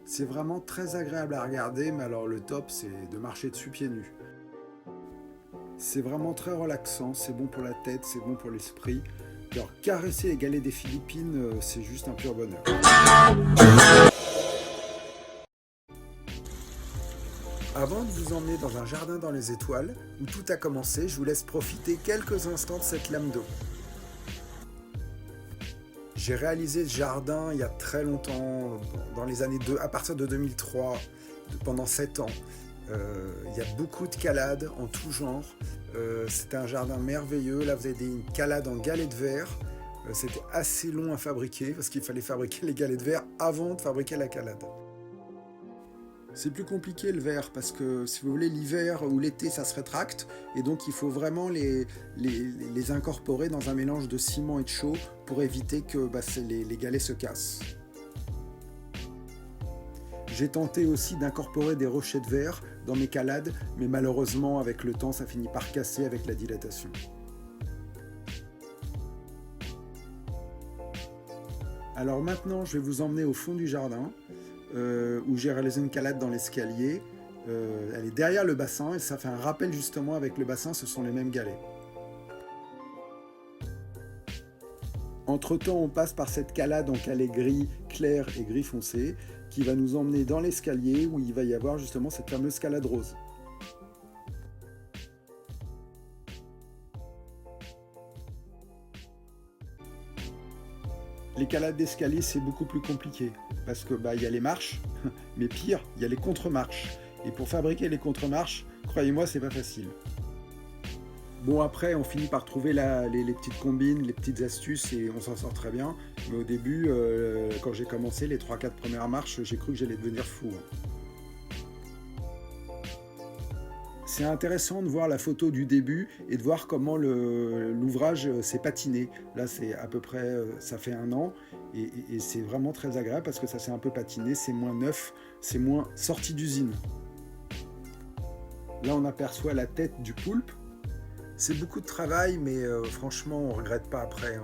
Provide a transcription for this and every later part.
C'est vraiment très agréable à regarder, mais alors le top, c'est de marcher dessus pieds nus. C'est vraiment très relaxant, c'est bon pour la tête, c'est bon pour l'esprit. Alors caresser les galets des Philippines, c'est juste un pur bonheur. Avant de vous emmener dans un jardin dans les étoiles, où tout a commencé, je vous laisse profiter quelques instants de cette lame d'eau. J'ai réalisé ce jardin il y a très longtemps, dans les années à partir de 2003, pendant 7 ans. Il y a beaucoup de calades en tout genre. C'était un jardin merveilleux. Là, vous avez une calade en galets de verre. C'était assez long à fabriquer parce qu'il fallait fabriquer les galets de verre avant de fabriquer la calade. C'est plus compliqué le verre parce que si vous voulez l'hiver ou l'été ça se rétracte et donc il faut vraiment les incorporer dans un mélange de ciment et de chaux pour éviter que les galets se cassent. J'ai tenté aussi d'incorporer des rochets de verre dans mes calades, mais malheureusement avec le temps ça finit par casser avec la dilatation. Alors maintenant je vais vous emmener au fond du jardin où j'ai réalisé une calade dans l'escalier. Elle est derrière le bassin et ça fait un rappel justement avec le bassin, ce sont les mêmes galets. Entre temps on passe par cette calade en galets gris clair et gris foncé qui va nous emmener dans l'escalier où il va y avoir justement cette fameuse calade rose. Les calades d'escalier c'est beaucoup plus compliqué parce que il y a les marches, mais pire, il y a les contre-marches. Et pour fabriquer les contre-marches, croyez-moi, c'est pas facile. Bon après, on finit par trouver les petites combines, les petites astuces et on s'en sort très bien. Mais au début, quand j'ai commencé les 3-4 premières marches, j'ai cru que j'allais devenir fou. C'est intéressant de voir la photo du début et de voir comment l'ouvrage s'est patiné. Là, c'est à peu près, ça fait 1 an et c'est vraiment très agréable parce que ça s'est un peu patiné, c'est moins neuf, c'est moins sorti d'usine. Là, on aperçoit la tête du poulpe. C'est beaucoup de travail, mais franchement, on ne regrette pas après.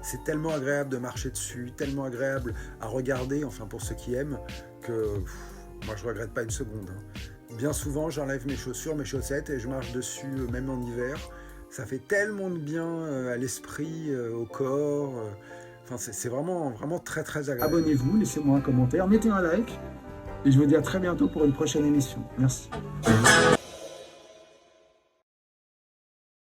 C'est tellement agréable de marcher dessus, tellement agréable à regarder, enfin pour ceux qui aiment, que moi, je ne regrette pas une seconde. Bien souvent, j'enlève mes chaussures, mes chaussettes et je marche dessus, même en hiver. Ça fait tellement de bien à l'esprit, au corps. Enfin, c'est vraiment, vraiment très, très agréable. Abonnez-vous, laissez-moi un commentaire, mettez un like. Et je vous dis à très bientôt pour une prochaine émission. Merci.